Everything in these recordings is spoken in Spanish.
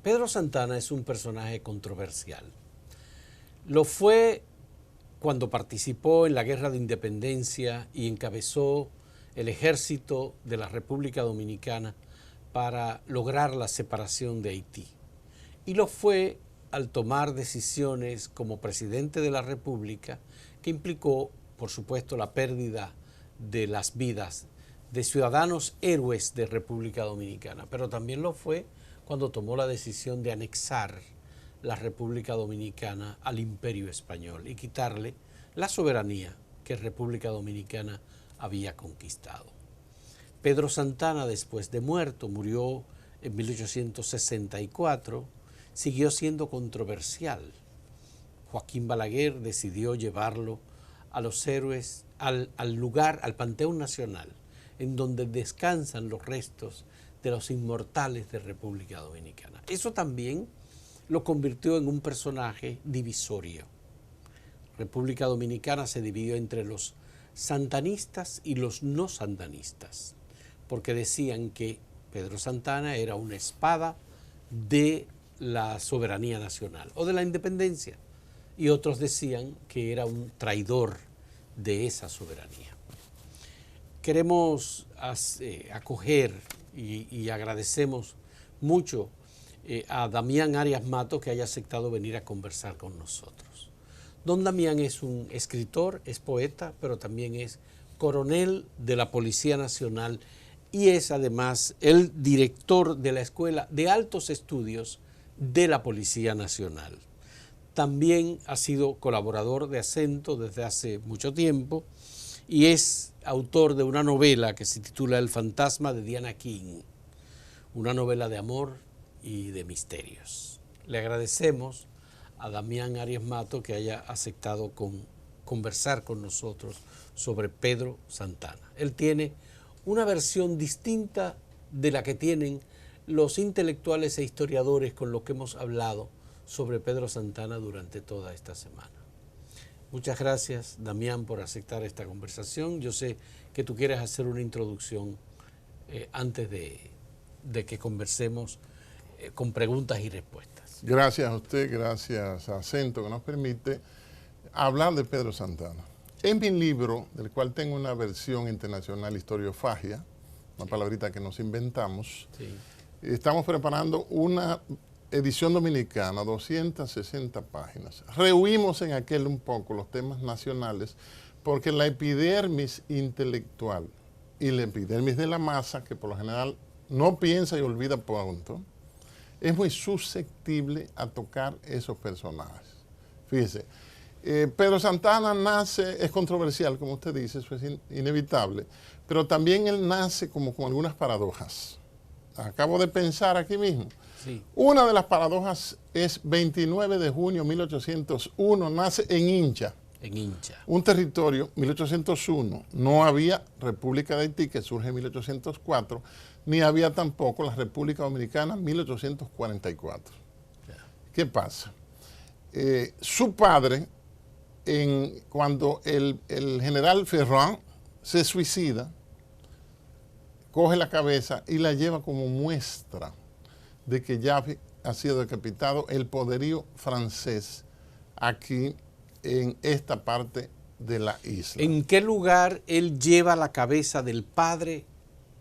Pedro Santana es un personaje controversial. Lo fue cuando participó en la Guerra de Independencia y encabezó el ejército de la República Dominicana para lograr la separación de Haití. Y lo fue al tomar decisiones como presidente de la República que implicó, por supuesto, la pérdida de las vidas de ciudadanos héroes de República Dominicana, pero también lo fue cuando tomó la decisión de anexar la República Dominicana al Imperio Español y quitarle la soberanía que República Dominicana había conquistado. Pedro Santana, después de muerto, murió en 1864, siguió siendo controversial. Joaquín Balaguer decidió llevarlo a los héroes, al lugar, al Panteón Nacional, en donde descansan los restos de los inmortales de República Dominicana. Eso también lo convirtió en un personaje divisorio. República Dominicana se dividió entre los santanistas y los no santanistas, porque decían que Pedro Santana era una espada de la soberanía nacional o de la independencia, y otros decían que era un traidor de esa soberanía. Queremos acoger y agradecemos mucho a Damián Arias Mato que haya aceptado venir a conversar con nosotros. Don Damián es un escritor, es poeta, pero también es coronel de la Policía Nacional y es además el director de la Escuela de Altos Estudios de la Policía Nacional. También ha sido colaborador de Acento desde hace mucho tiempo y es autor de una novela que se titula El fantasma de Diana King, una novela de amor y de misterios. Le agradecemos a Damián Arias Mato que haya aceptado conversar con nosotros sobre Pedro Santana. Él tiene una versión distinta de la que tienen los intelectuales e historiadores con los que hemos hablado sobre Pedro Santana durante toda esta semana. Muchas gracias, Damián, por aceptar esta conversación. Yo sé que tú quieres hacer una introducción antes de que conversemos con preguntas y respuestas. Gracias a usted, gracias a Acento, que nos permite hablar de Pedro Santana. En mi libro, del cual tengo una versión internacional, Historiofagia, una palabrita que nos inventamos, estamos preparando una edición dominicana, 260 páginas. Rehuimos en aquel un poco los temas nacionales porque la epidermis intelectual y la epidermis de la masa, que por lo general no piensa y olvida pronto, es muy susceptible a tocar esos personajes. Fíjese, Pedro Santana nace, es controversial, como usted dice, eso es inevitable, pero también él nace como con algunas paradojas. Acabo de pensar aquí mismo. Sí. Una de las paradojas es 29 de junio de 1801, nace en Hincha. En Hincha. Un territorio, 1801, no había República de Haití, que surge en 1804, ni había tampoco la República Dominicana en 1844. ¿Qué pasa? Su padre, cuando el general Ferrand se suicida, coge la cabeza y la lleva como muestra de que ya ha sido decapitado el poderío francés aquí en esta parte de la isla. ¿En qué lugar él lleva la cabeza del padre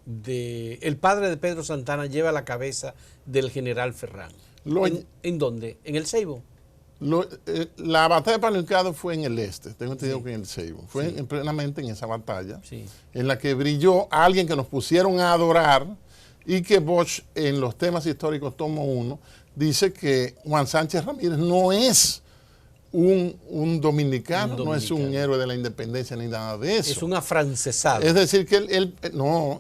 el padre de Pedro Santana lleva la cabeza del general Ferrand? ¿En dónde? ¿En el Ceibo? La batalla de Panucado fue en el este, tengo entendido que en el Ceibo. Fue plenamente en esa batalla, en la que brilló alguien que nos pusieron a adorar y que Bosch, en los temas históricos tomo 1, dice que Juan Sánchez Ramírez no es un dominicano, no es un héroe de la independencia ni nada de eso. Es un afrancesado. Es decir, que él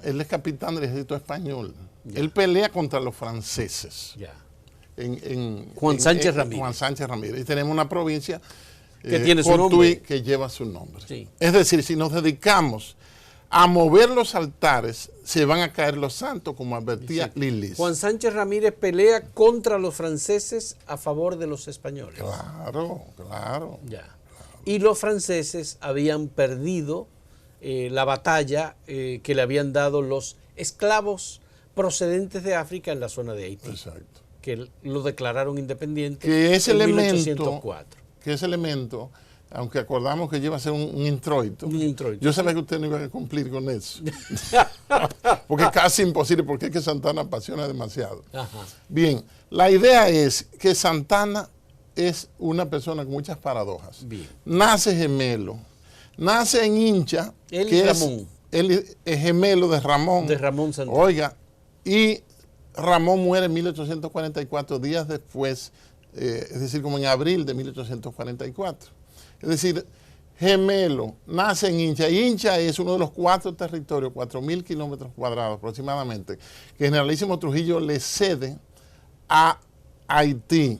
es capitán del ejército español. Ya. Él pelea contra los franceses. Ya. Juan Sánchez Ramírez. Juan Sánchez Ramírez. Y tenemos una provincia que tiene su nombre, que lleva su nombre. Sí. Es decir, si nos dedicamos a mover los altares, se van a caer los santos, como advertía Lilis. Juan Sánchez Ramírez pelea contra los franceses a favor de los españoles. Claro, claro. Ya. Claro. Y los franceses habían perdido la batalla que le habían dado los esclavos procedentes de África en la zona de Haití. Exacto. que lo declararon independiente que ese en elemento, 1804. Que ese elemento, aunque acordamos que lleva a ser un introito, yo sabía que usted no iba a cumplir con eso. Porque es casi imposible, porque es que Santana apasiona demasiado. Ajá. Bien, la idea es que Santana es una persona con muchas paradojas. Bien. Nace gemelo, nace en Hincha, Él que y Ramón. Él es gemelo de Ramón. De Ramón Santana. Oiga, y Ramón muere en 1844, días después, es decir, como en abril de 1844. Es decir, gemelo, nace en Hincha. Y Hincha es uno de los 4 territorios, 4.000 kilómetros cuadrados aproximadamente, que Generalísimo Trujillo le cede a Haití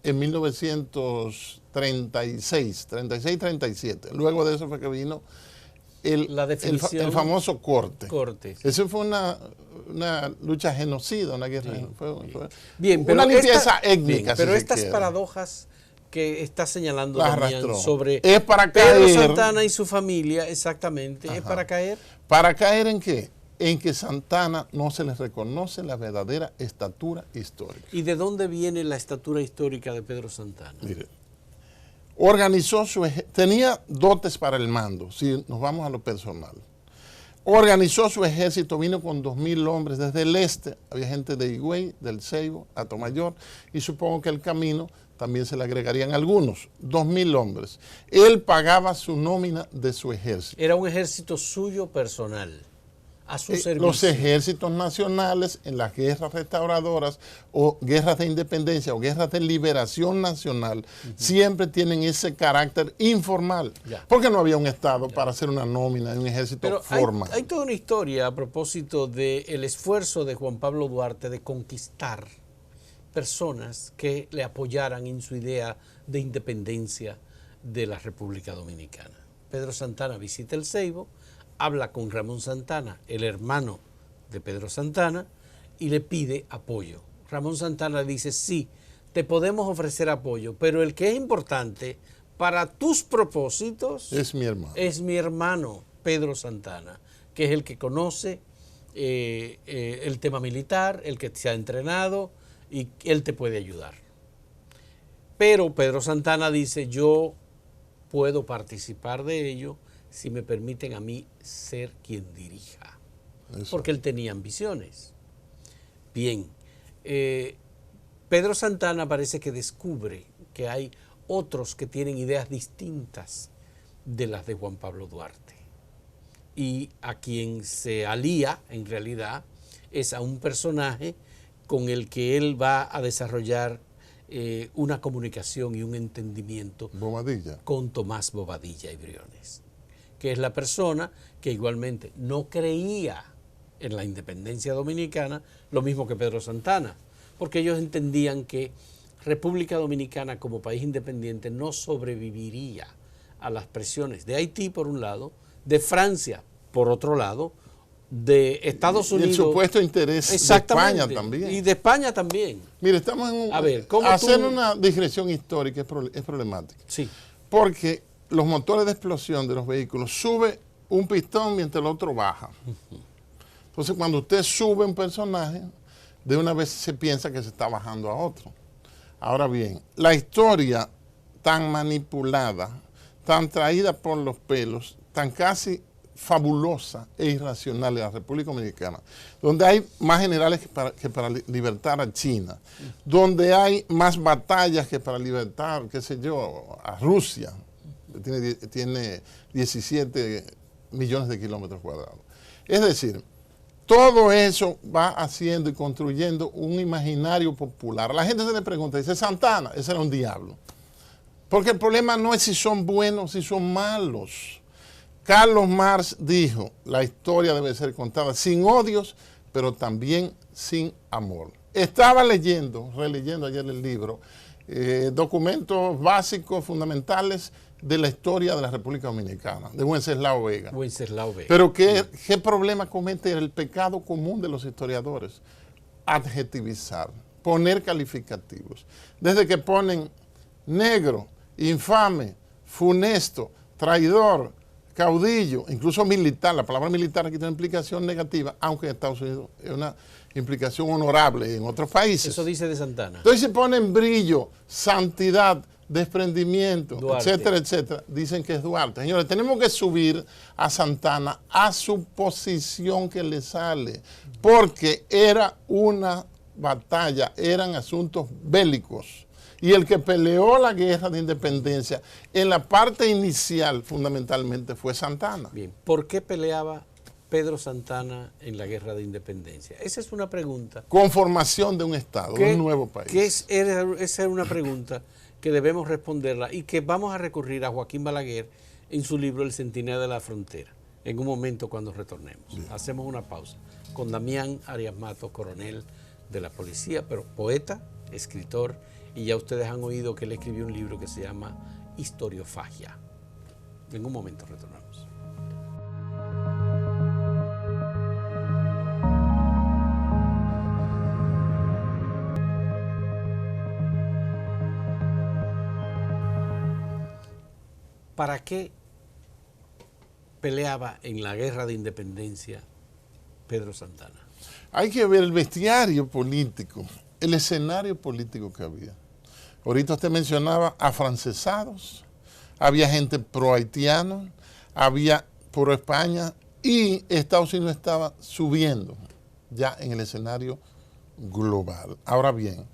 en 1936-37. Luego de eso fue que vino el famoso corte. Eso fue una lucha genocida, una guerra. Sí, fue bien, una limpieza étnica. Bien, pero estas paradojas que está señalando Damián sobre es para Pedro caer, Santana y su familia, exactamente, es para caer. ¿Para caer en qué? En que Santana no se les reconoce la verdadera estatura histórica. ¿Y de dónde viene la estatura histórica de Pedro Santana? Mire, organizó tenía dotes para el mando, si nos vamos a lo personal. Organizó su ejército, vino con 2.000 hombres desde el este, había gente de Higüey, del Ceibo, Atomayor, y supongo que el camino también se le agregarían algunos, 2.000 hombres. Él pagaba su nómina de su ejército. Era un ejército suyo personal, a su servicio. Los ejércitos nacionales en las guerras restauradoras o guerras de independencia o guerras de liberación nacional siempre tienen ese carácter informal, porque no había un Estado para hacer una nómina de un ejército formal. Hay toda una historia a propósito del esfuerzo de Juan Pablo Duarte de conquistar personas que le apoyaran en su idea de independencia de la República Dominicana. Pedro Santana visita el Ceibo, habla con Ramón Santana, el hermano de Pedro Santana, y le pide apoyo. Ramón Santana dice, sí, te podemos ofrecer apoyo, pero el que es importante para tus propósitos es mi hermano. Es mi hermano Pedro Santana, que es el que conoce el tema militar, el que se ha entrenado, y él te puede ayudar. Pero Pedro Santana dice, yo puedo participar de ello si me permiten a mí ser quien dirija. Eso. Porque él tenía ambiciones. Bien, Pedro Santana parece que descubre que hay otros que tienen ideas distintas de las de Juan Pablo Duarte. Y a quien se alía, en realidad, es a un personaje con el que él va a desarrollar una comunicación y un entendimiento con Tomás Bobadilla y Briones, que es la persona que igualmente no creía en la independencia dominicana, lo mismo que Pedro Santana, porque ellos entendían que República Dominicana como país independiente no sobreviviría a las presiones de Haití por un lado, de Francia por otro lado, de Estados Unidos. Y el supuesto interés de España también. Y de España también. Mire, estamos en hacer una digresión histórica es problemática. Sí. Porque los motores de explosión de los vehículos sube un pistón mientras el otro baja. Entonces, cuando usted sube un personaje, de una vez se piensa que se está bajando a otro. Ahora bien, la historia tan manipulada, tan traída por los pelos, tan casi fabulosa e irracional de la República Dominicana, donde hay más generales que para libertar a China, donde hay más batallas que para libertar, qué sé yo, a Rusia, tiene 17 millones de kilómetros cuadrados. Es decir, todo eso va haciendo y construyendo un imaginario popular. La gente se le pregunta, dice, Santana, ese era un diablo. Porque el problema no es si son buenos, si son malos. Carlos Marx dijo, la historia debe ser contada sin odios, pero también sin amor. Estaba releyendo ayer el libro, documentos básicos, fundamentales de la historia de la República Dominicana, de Wenceslao Vega. Pero ¿qué problema comete el pecado común de los historiadores? Adjetivizar, poner calificativos. Desde que ponen negro, infame, funesto, traidor, caudillo, incluso militar. La palabra militar aquí tiene una implicación negativa, aunque en Estados Unidos es una implicación honorable en otros países. Eso dice de Santana. Entonces se ponen brillo, santidad, desprendimiento, Duarte. etcétera, etcétera. Dicen que es Duarte. Señores, tenemos que subir a Santana a su posición que le sale, porque era una batalla, eran asuntos bélicos. Y el que peleó la guerra de independencia en la parte inicial fundamentalmente fue Santana. Bien, ¿por qué peleaba Pedro Santana en la guerra de independencia? Esa es una pregunta. Conformación de un Estado, de un nuevo país. Esa era una pregunta que debemos responderla y que vamos a recurrir a Joaquín Balaguer en su libro El Centinela de la Frontera, en un momento cuando retornemos. Bien. Hacemos una pausa con Damián Arias Matos, coronel de la policía, pero poeta, escritor, y ya ustedes han oído que él escribió un libro que se llama Historiofagia. En un momento retornamos. ¿Para qué peleaba en la guerra de independencia Pedro Santana? Hay que ver el bestiario político, el escenario político que había. Ahorita usted mencionaba afrancesados, había gente pro-haitiano, había pro-España y Estados Unidos estaba subiendo ya en el escenario global. Ahora bien,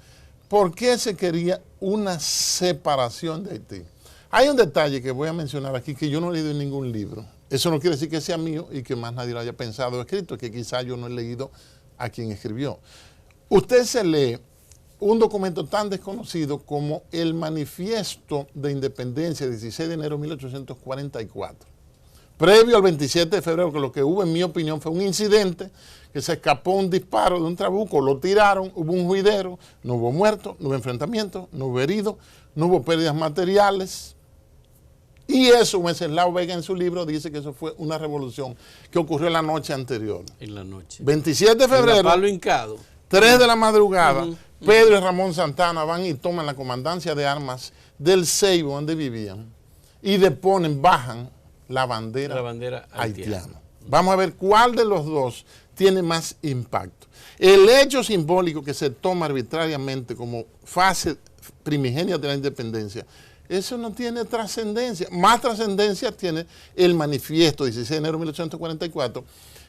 ¿por qué se quería una separación de Haití? Hay un detalle que voy a mencionar aquí que yo no he leído en ningún libro. Eso no quiere decir que sea mío y que más nadie lo haya pensado o escrito, que quizá yo no he leído a quien escribió. Usted se lee un documento tan desconocido como el Manifiesto de Independencia, 16 de enero de 1844. Previo al 27 de febrero, que lo que hubo, en mi opinión, fue un incidente, que se escapó un disparo de un trabuco, lo tiraron, hubo un juidero, no hubo muertos, no hubo enfrentamientos, no hubo heridos, no hubo pérdidas materiales. Y eso, Wenceslao Vega en su libro dice que eso fue una revolución que ocurrió la noche anterior. En la noche. 27 de febrero, Palo hincado. 3 de la madrugada, Pedro y Ramón Santana van y toman la comandancia de armas del Ceibo donde vivían y deponen, bajan la bandera haitiana. Vamos a ver cuál de los dos tiene más impacto. El hecho simbólico que se toma arbitrariamente como fase primigenia de la independencia, eso no tiene trascendencia. Más trascendencia tiene el manifiesto 16 de enero de 1844,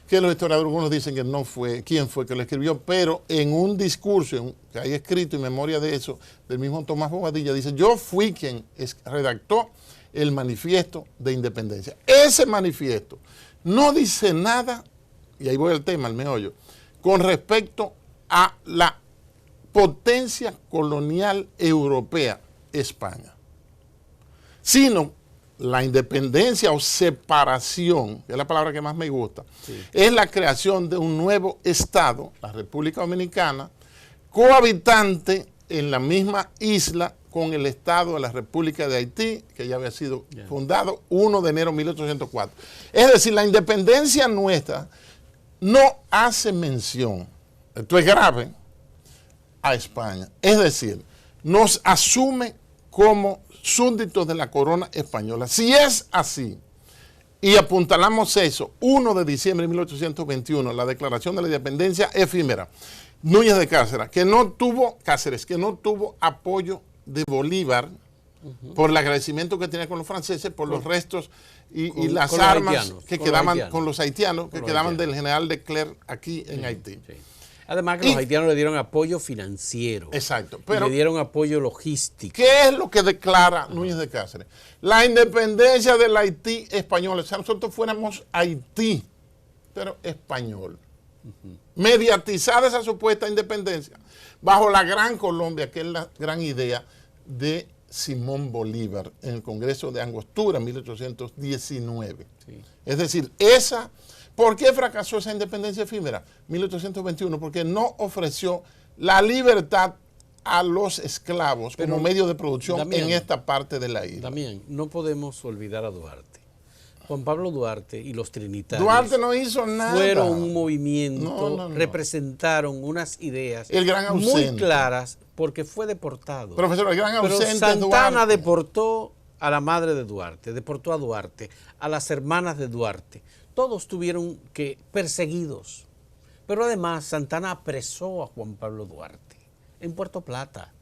que los historiadores algunos dicen que no fue, quién fue que lo escribió, pero en un discurso que hay escrito en memoria de eso, del mismo Tomás Bobadilla, dice, yo fui quien redactó el manifiesto de independencia. Ese manifiesto no dice nada, y ahí voy al tema, al meollo, con respecto a la potencia colonial europea, España, sino la independencia o separación, que es la palabra que más me gusta, sí, es la creación de un nuevo Estado, la República Dominicana, cohabitante en la misma isla con el Estado de la República de Haití, que ya había sido fundado 1 de enero de 1804. Es decir, la independencia nuestra no hace mención, esto es grave, a España. Es decir, nos asume como súbditos de la corona española. Si es así, y apuntalamos eso, 1 de diciembre de 1821, la declaración de la independencia efímera, Núñez de Cáceres, que no tuvo apoyo de Bolívar por el agradecimiento que tenía con los franceses, por los restos y las armas que quedaban con los haitianos, que quedaban del general de Clerc aquí en Haití. Sí. Además que los haitianos le dieron apoyo financiero. Exacto. Pero le dieron apoyo logístico. ¿qué es lo que declara Núñez de Cáceres? La independencia del Haití español. O sea, nosotros fuéramos Haití, pero español. Mediatizada esa supuesta independencia bajo la Gran Colombia, que es la gran idea de Simón Bolívar en el Congreso de Angostura en 1819. Sí. Es decir, ¿por qué fracasó esa independencia efímera? 1821, porque no ofreció la libertad a los esclavos como medio de producción, Damián, en esta parte de la isla. También no podemos olvidar a Duarte. Juan Pablo Duarte y los trinitarios. Duarte no hizo nada. Fueron un movimiento, representaron unas ideas muy claras porque fue deportado. Profesor, el gran ausente. Pero Santana deportó a la madre de Duarte, deportó a Duarte, a las hermanas de Duarte. Todos tuvieron que perseguidos. Pero además Santana apresó a Juan Pablo Duarte en Puerto Plata.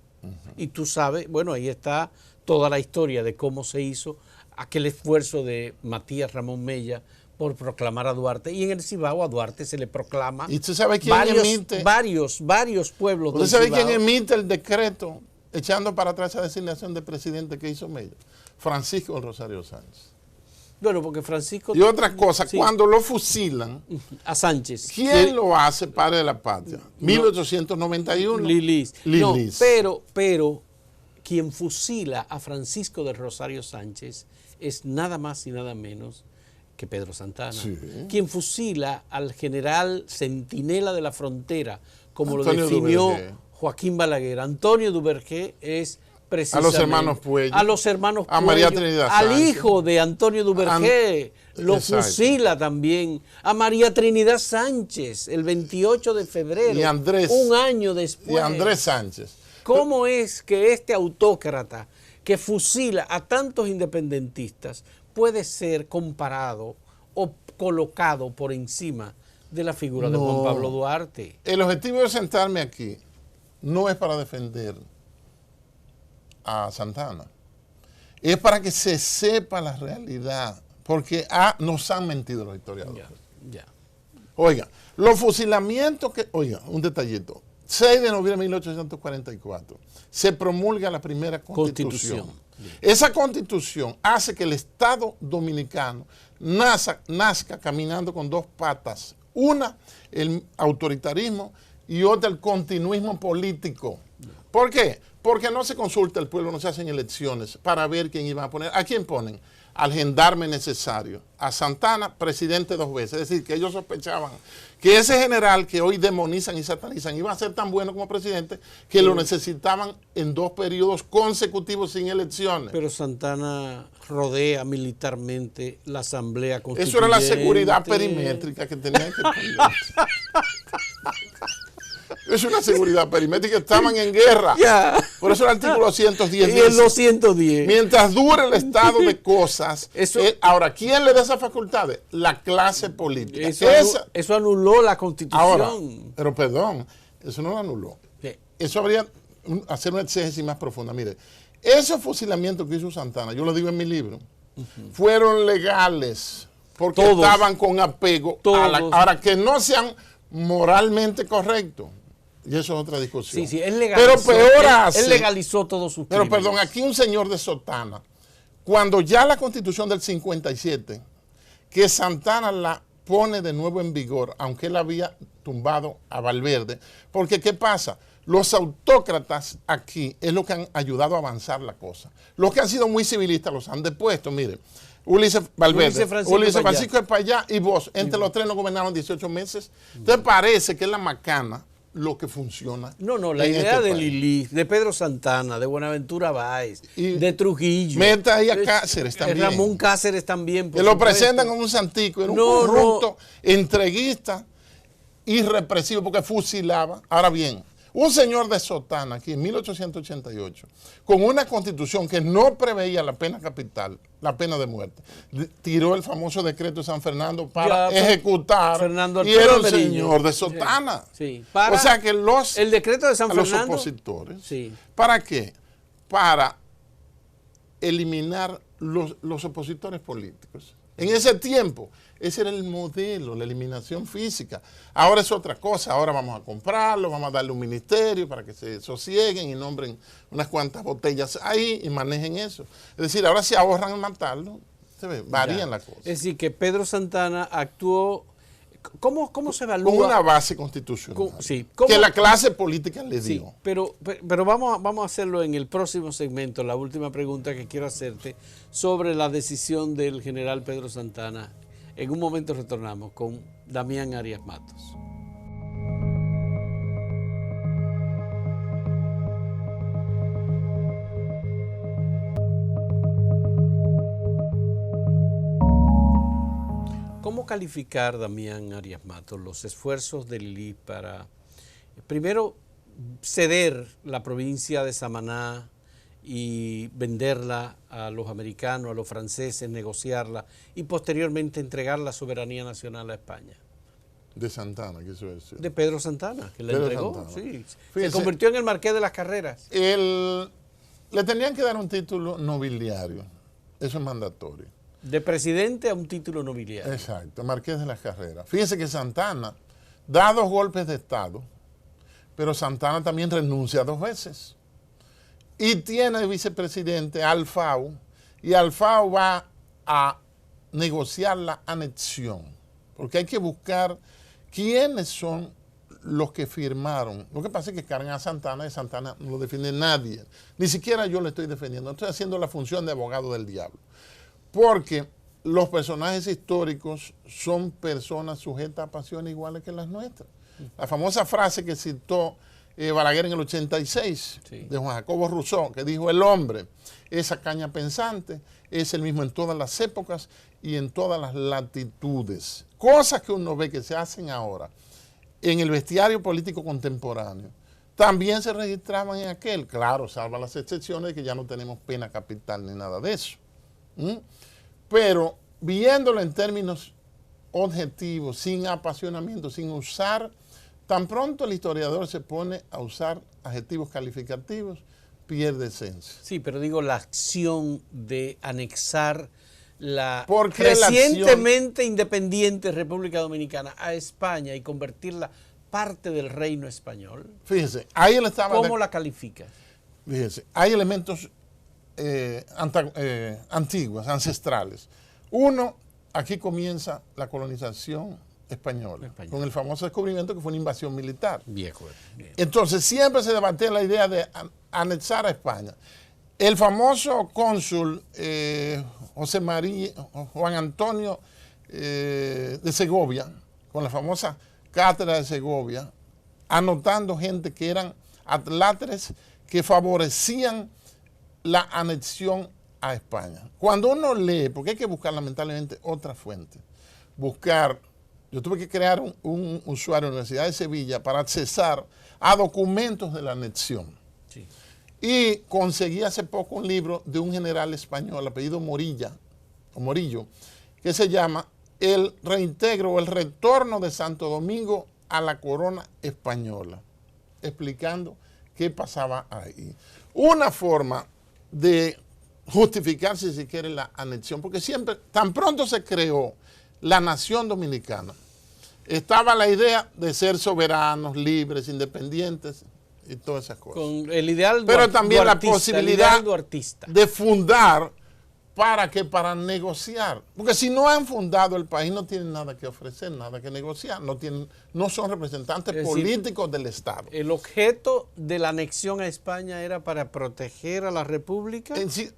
Y tú sabes, bueno, ahí está toda la historia de cómo se hizo aquel esfuerzo de Matías Ramón Mella por proclamar a Duarte. Y en el Cibao a Duarte se le proclama. ¿Y tú sabes quién emite? Varios pueblos del Cibao. ¿Usted sabe quién emite el decreto echando para atrás esa designación de presidente que hizo Mella? Francisco del Rosario Sánchez. Bueno, porque Francisco... Y otra cosa, sí, cuando lo fusilan... A Sánchez. ¿Quién lo hace padre de la patria? 1891. Lilis. No, pero quien fusila a Francisco del Rosario Sánchez es nada más y nada menos que Pedro Santana. Sí. Quien fusila al general centinela de la frontera, como Antonio lo definió Duvergé. Joaquín Balaguer. Antonio Duvergé es... A los hermanos Puello. A los hermanos Puello. A María Trinidad Sánchez. Al hijo de Antonio Duvergé. Lo fusila también. A María Trinidad Sánchez, el 28 de febrero. Y Andrés. Un año después. Y Andrés Sánchez. ¿Cómo es que este autócrata que fusila a tantos independentistas puede ser comparado o colocado por encima de la figura de Juan Pablo Duarte? El objetivo de sentarme aquí no es para defender a Santana, es para que se sepa la realidad, porque nos han mentido los historiadores. Oiga, los fusilamientos que, oiga, un detallito, 6 de noviembre de 1844 se promulga la primera constitución. Esa constitución hace que el Estado dominicano nazca caminando con dos patas, una el autoritarismo y otra el continuismo político. ¿Por qué? Porque no se consulta al pueblo, no se hacen elecciones para ver quién iba a poner. ¿A quién ponen? Al gendarme necesario. A Santana, presidente 2 veces. Es decir, que ellos sospechaban que ese general que hoy demonizan y satanizan iba a ser tan bueno como presidente que lo necesitaban en 2 periodos consecutivos sin elecciones. Pero Santana rodea militarmente la Asamblea Constituyente. Eso era la seguridad perimétrica que tenían que poner. Es una seguridad perimétrica, estaban en guerra. Por eso el artículo 110 dice, y el 210. Mientras dure el estado de cosas. Ahora, ¿quién le da esas facultades? La clase política. Eso anuló la Constitución. Ahora, pero perdón, eso no lo anuló. Eso habría hacer una exégesis más profunda. Mire, esos fusilamientos que hizo Santana, yo lo digo en mi libro, fueron legales porque estaban con apego a la... Ahora, que no sean moralmente correctos. Y eso es otra discusión. Sí, él legalizó, pero peor él legalizó todos sus crímenes. Pero perdón, aquí un señor de Sotana, cuando ya la Constitución del 57, que Santana la pone de nuevo en vigor, aunque él había tumbado a Valverde, porque ¿qué pasa? Los autócratas aquí es lo que han ayudado a avanzar la cosa. Los que han sido muy civilistas los han depuesto, mire. Ulises Valverde, Ulises Francisco Espaillá y vos, entre los 3 no gobernaron 18 meses. ¿Te parece que es la macana lo que funciona? No, la idea de Lili, de Pedro Santana, de Buenaventura Báez, de Trujillo. Meta ahí a Cáceres también. Ramón Cáceres también. Que lo presentan como un santico, era un corrupto, entreguista y represivo porque fusilaba. Ahora bien, un señor de Sotana aquí en 1888, con una constitución que no preveía la pena capital, la pena de muerte, tiró el famoso decreto de San Fernando para ejecutar y era un señor de Sotana. Sí. O sea que el decreto de San Fernando, los opositores, ¿para qué? Para eliminar los opositores políticos. En ese tiempo, ese era el modelo, la eliminación física. Ahora es otra cosa, ahora vamos a comprarlo, vamos a darle un ministerio para que se sosieguen y nombren unas cuantas botellas ahí y manejen eso. Es decir, ahora se ahorran en matarlo, varían las cosas. Es decir, que Pedro Santana actuó, ¿cómo se evalúa? Con una base constitucional, que la clase política le dio. Sí, pero vamos a hacerlo en el próximo segmento, la última pregunta que quiero hacerte sobre la decisión del general Pedro Santana. En un momento retornamos con Damián Arias Matos. ¿Cómo calificar, Damián Arias Matos, los esfuerzos del Lili para, primero, ceder la provincia de Samaná y venderla a los americanos, a los franceses, negociarla y posteriormente entregar la soberanía nacional a España. De Santana, que eso es. De Pedro Santana, que la Pedro entregó. Santana. Sí. Fíjese, se convirtió en el Marqués de las Carreras. Le tenían que dar un título nobiliario. Eso es mandatorio. De presidente a un título nobiliario. Exacto, Marqués de las Carreras. Fíjense que Santana da 2 golpes de Estado, pero Santana también renuncia 2 veces. Y tiene de vicepresidente a Alfao, y Alfao va a negociar la anexión, porque hay que buscar quiénes son los que firmaron. Lo que pasa es que cargan a Santana y Santana no lo defiende nadie. Ni siquiera yo le estoy defendiendo. Estoy haciendo la función de abogado del diablo. Porque los personajes históricos son personas sujetas a pasiones iguales que las nuestras. La famosa frase que citó Balaguer en el 86, sí, de Juan Jacobo Rousseau, que dijo: el hombre, esa caña pensante, es el mismo en todas las épocas y en todas las latitudes. Cosas que uno ve que se hacen ahora en el bestiario político contemporáneo, también se registraban en aquel, claro, salvo las excepciones de que ya no tenemos pena capital ni nada de eso. Pero viéndolo en términos objetivos, sin apasionamiento, sin usar, tan pronto el historiador se pone a usar adjetivos calificativos, pierde esencia. Sí, pero digo, la acción de anexar la acción recientemente independiente República Dominicana a España y convertirla parte del reino español. Fíjese, ahí él estaba. ¿Cómo la califica? Fíjese, hay elementos antiguos, ancestrales. Uno, aquí comienza la colonización española, con el famoso descubrimiento que fue una invasión militar. Viejo. Entonces siempre se debatía la idea de anexar a España. El famoso cónsul Juan Antonio de Segovia, con la famosa cátedra de Segovia, anotando gente que eran atláteres que favorecían la anexión a España. Cuando uno lee, porque hay que buscar lamentablemente otra fuente, yo tuve que crear un usuario en la Universidad de Sevilla para accesar a documentos de la anexión. Sí. Y conseguí hace poco un libro de un general español, apellido Morillo, que se llama El reintegro o el retorno de Santo Domingo a la corona española, explicando qué pasaba ahí. Una forma de justificar, si se quiere, la anexión, porque siempre, tan pronto se creó la nación dominicana, estaba la idea de ser soberanos, libres, independientes y todas esas cosas. Con el ideal pero también la posibilidad de fundar, para negociar. Porque si no han fundado el país, no tienen nada que ofrecer, nada que negociar. No son representantes políticos del Estado. ¿El objeto de la anexión a España era para proteger a la República?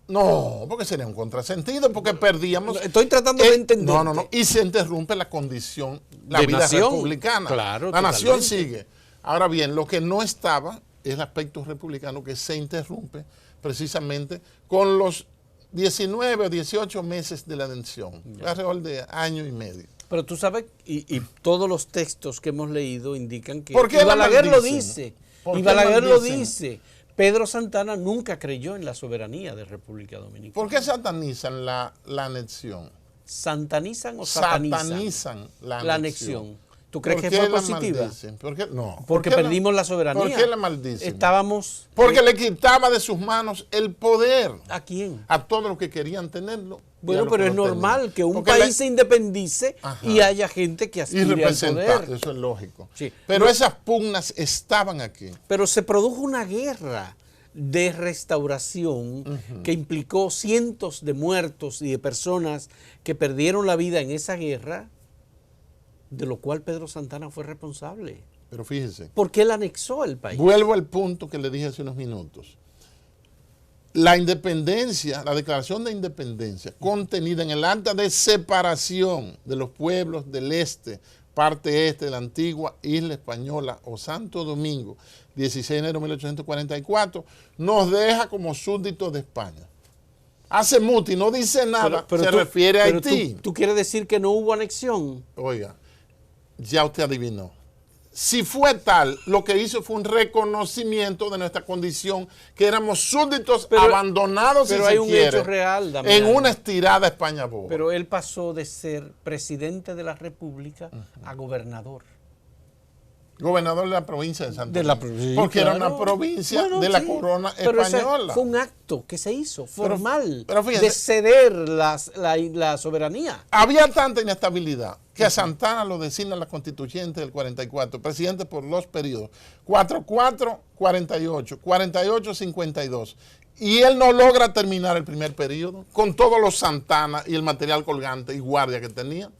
No, porque sería un contrasentido, porque perdíamos. Estoy tratando de entender. No. Y se interrumpe la condición, la vida nación republicana. Claro, la nación sigue. Ahora bien, lo que no estaba es el aspecto republicano, que se interrumpe precisamente con los 19 o 18 meses de la anexión, alrededor de año y medio. Pero tú sabes, y todos los textos que hemos leído indican que... ¿Por qué Balaguer lo dice. Y Balaguer lo dice. Pedro Santana nunca creyó en la soberanía de República Dominicana. ¿Por qué satanizan la anexión? ¿Santanizan o satanizan? Satanizan la anexión. ¿Tú crees que fue positiva? ¿Por qué? No. Porque perdimos la soberanía. ¿Por qué la maldicen? Estábamos... Porque le quitaba de sus manos el poder. ¿A quién? A todos los que querían tenerlo. Bueno, pero es normal que un país se independice y haya gente que aspire al poder. Eso es lógico. Sí. Pero esas pugnas estaban aquí. Pero se produjo una guerra de restauración que implicó cientos de muertos y de personas que perdieron la vida en esa guerra, de lo cual Pedro Santana fue responsable. Pero fíjese. Porque él anexó el país. Vuelvo al punto que le dije hace unos minutos. La independencia, la declaración de independencia contenida en el acta de separación de los pueblos del este, parte este de la antigua isla española o Santo Domingo, 16 de enero de 1844, nos deja como súbditos de España. Hace muti, no dice nada, pero se refiere a Haití. ¿Tú quieres decir que no hubo anexión? Oiga, ya usted adivinó. si fue tal, lo que hizo fue un reconocimiento de nuestra condición, que éramos súbditos abandonados, pero si hay se un quiere, hecho real, Damián, en una estirada España boba. Pero él pasó de ser presidente de la República a gobernador. Gobernador de la provincia de Santo Domingo. Sí, porque claro. era una provincia de la corona pero española. Fue un acto que se hizo formal pero fíjense, de ceder la soberanía. Había tanta inestabilidad que a Santana lo designa la constituyente del 44, presidente por los periodos 44, 48, 48, 52. Y él no logra terminar el primer periodo con todos los Santana y el material colgante y guardia que tenía.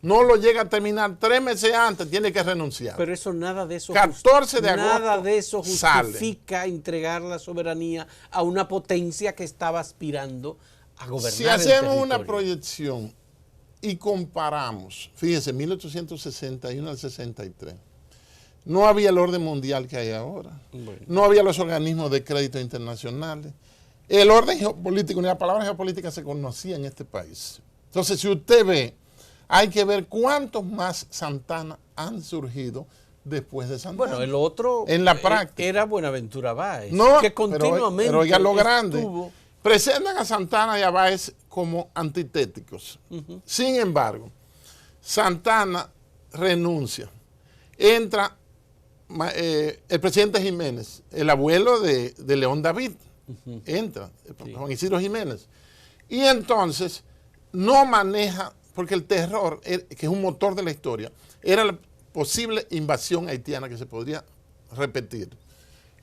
No lo llega a terminar 3 meses antes, tiene que renunciar. Pero eso nada de eso 14 de agosto nada de eso justifica sale. entregar la soberanía a una potencia que estaba aspirando a gobernar. Si hacemos una proyección y comparamos, fíjense, 1861 al 63, no había el orden mundial que hay ahora, no había los organismos de crédito internacionales, el orden geopolítico, ni la palabra geopolítica se conocía en este país. Entonces, si usted ve, hay que ver cuántos más Santana han surgido después de Santana. Bueno, el otro en la práctica era Buenaventura Báez, no, que continuamente pero oiga lo grande. estuvo... Presentan a Santana y a Báez como antitéticos. Sin embargo, Santana renuncia. Entra el presidente Jiménez, el abuelo de León David. Entra, Juan Isidro Jiménez. Y entonces no maneja, porque el terror, que es un motor de la historia, era la posible invasión haitiana que se podría repetir.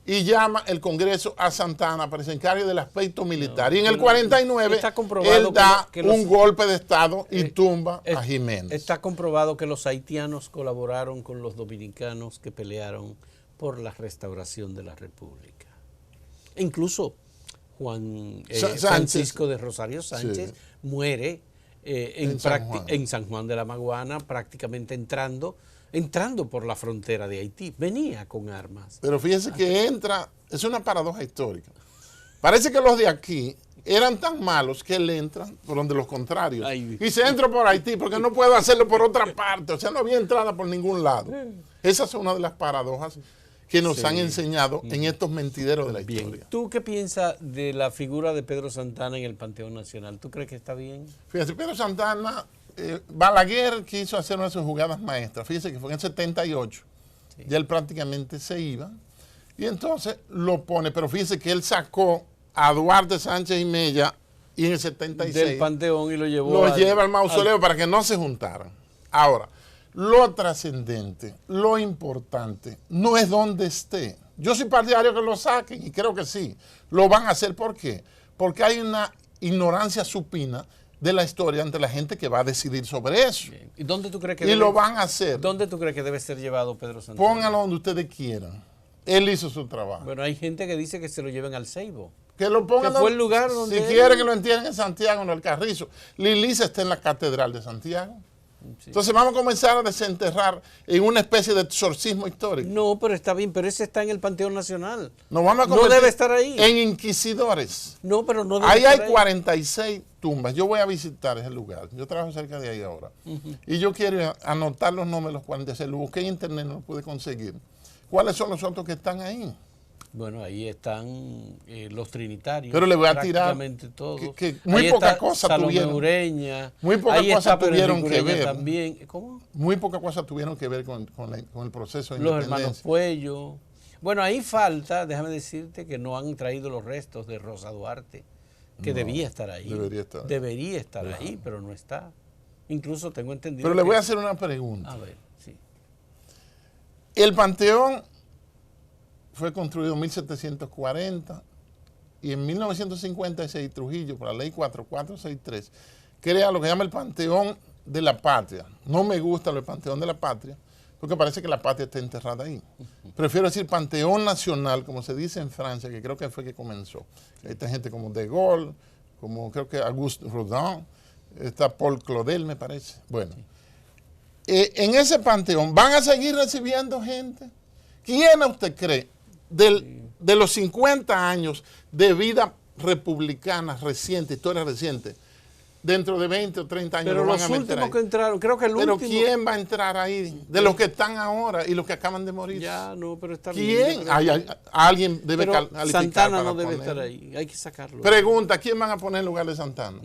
Y llama el Congreso a Santana para que se encargue del aspecto militar. Y en el 49 él da un golpe de Estado y tumba a Jiménez. Está comprobado que los haitianos colaboraron con los dominicanos que pelearon por la restauración de la República. E incluso Francisco de Rosario Sánchez muere en San Juan de la Maguana, prácticamente entrando por la frontera de Haití. Venía con armas. Pero fíjense que entra, es una paradoja histórica. Parece que los de aquí eran tan malos que él entra por donde los contrarios. Y se entra por Haití porque no puedo hacerlo por otra parte. O sea, no había entrada por ningún lado. Esa es una de las paradojas que nos han enseñado en estos mentideros de la historia. ¿Tú qué piensas de la figura de Pedro Santana en el Panteón Nacional? ¿Tú crees que está bien? Fíjense, Pedro Santana... Balaguer quiso hacer una de sus jugadas maestras. Fíjense que fue en el 78. Ya él prácticamente se iba. Y entonces lo pone. Pero fíjense que él sacó a Duarte Sánchez y Mella y en el 76 del Panteón y lo lleva al mausoleo para que no se juntaran. Ahora, lo trascendente, lo importante, no es donde esté. Yo soy partidario que lo saquen y creo que sí. Lo van a hacer. ¿Por qué? Porque hay una ignorancia supina de la historia ante la gente que va a decidir sobre eso. Bien. ¿Y dónde tú crees que lo van a hacer? ¿Dónde tú crees que debe ser llevado Pedro Santana? Póngalo donde ustedes quieran. Él hizo su trabajo. Bueno, hay gente que dice que se lo lleven al Ceibo. Que lo pongan que fue el lugar donde si quieren que lo entierren en Santiago, en el Carrizo. Lilisa está en la Catedral de Santiago. Sí. Entonces vamos a comenzar a desenterrar en una especie de exorcismo histórico. No, pero está bien, pero ese está en el Panteón Nacional. Nos vamos a no debe estar ahí. En inquisidores. No, pero no debe ahí estar hay 46 tumbas. Yo voy a visitar ese lugar. Yo trabajo cerca de ahí ahora. Y yo quiero anotar los nombres de los 46. Lo busqué en internet, no lo pude conseguir. ¿Cuáles son los otros que están ahí? Bueno, ahí están los trinitarios. Pero le voy a tirar todos. Que muy poca cosa tuvieron. Ureña, muy poca cosa tuvieron que ver. También. ¿Cómo? Muy poca cosa tuvieron que ver con el proceso de los independencia. Hermanos Puello. Bueno, ahí falta, déjame decirte, que no han traído los restos de Rosa Duarte, que debía estar ahí. Debería estar ahí, pero no está. Incluso tengo entendido. Pero le voy a hacer una pregunta. A ver, sí. El Panteón fue construido en 1740 y en 1956 Trujillo, por la ley 4463, crea lo que llama el Panteón de la Patria. No me gusta el Panteón de la Patria porque parece que la patria está enterrada ahí. Prefiero decir Panteón Nacional, como se dice en Francia, que creo que fue que comenzó. Ahí está gente como De Gaulle, como creo que Auguste Rodin, está Paul Claudel, me parece. Bueno, en ese Panteón van a seguir recibiendo gente. ¿Quién usted cree de los 50 años de vida republicana reciente, historia reciente, dentro de 20 o 30 años Pero lo van los a meter últimos ahí. que entraron, creo que el Pero último... ¿quién va a entrar ahí? De los que están ahora y los que acaban de morir. Ya, no, pero está ¿Quién? bien. Alguien debe Pero calificar Santana para no debe poner. estar ahí, hay que sacarlo. Pregunta, ¿quién van a poner en lugar de Santana?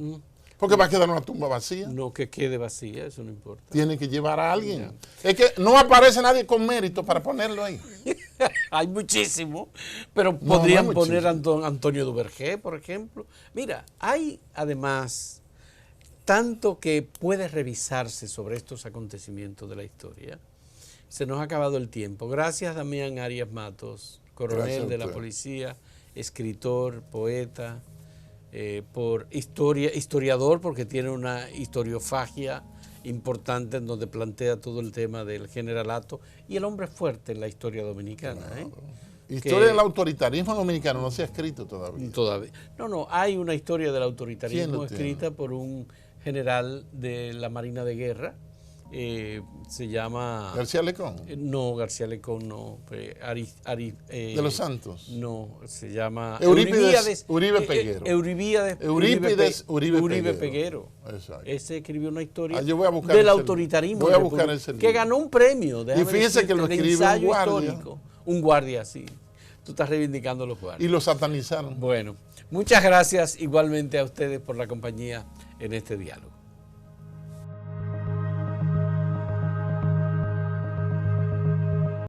Porque va a quedar una tumba vacía. No, que quede vacía, eso no importa. Tienen que llevar a alguien. Es que no aparece nadie con mérito para ponerlo ahí. Hay muchísimo, pero No, podrían no hay poner a muchísimo. Antonio Duvergé, por ejemplo. Mira, hay además tanto que puede revisarse sobre estos acontecimientos de la historia. Se nos ha acabado el tiempo. Gracias, Damián Arias Matos, coronel Gracias a de la usted. policía, escritor, poeta, historiador, porque tiene una historiofagia importante en donde plantea todo el tema del generalato y el hombre fuerte en la historia dominicana. Historia del autoritarismo dominicano no se ha escrito todavía. No, hay una historia del ¿Quién autoritarismo lo tiene? escrita por un general de la Marina de Guerra, se llama... García Lecón. No, García Lecón no. De los Santos. No, se llama... Eurípides Uribe Peguero. Eurípides Uribe Peguero. Exacto. Ese escribió una historia Yo voy a buscar del ese autoritarismo. libro. Voy a buscar ese que libro. ganó un premio. Y fíjese que lo de escribe un ensayo guardia. histórico. Un guardia, sí. Tú estás reivindicando a los guardias. Y lo satanizaron. Bueno, muchas gracias igualmente a ustedes por la compañía en este diálogo.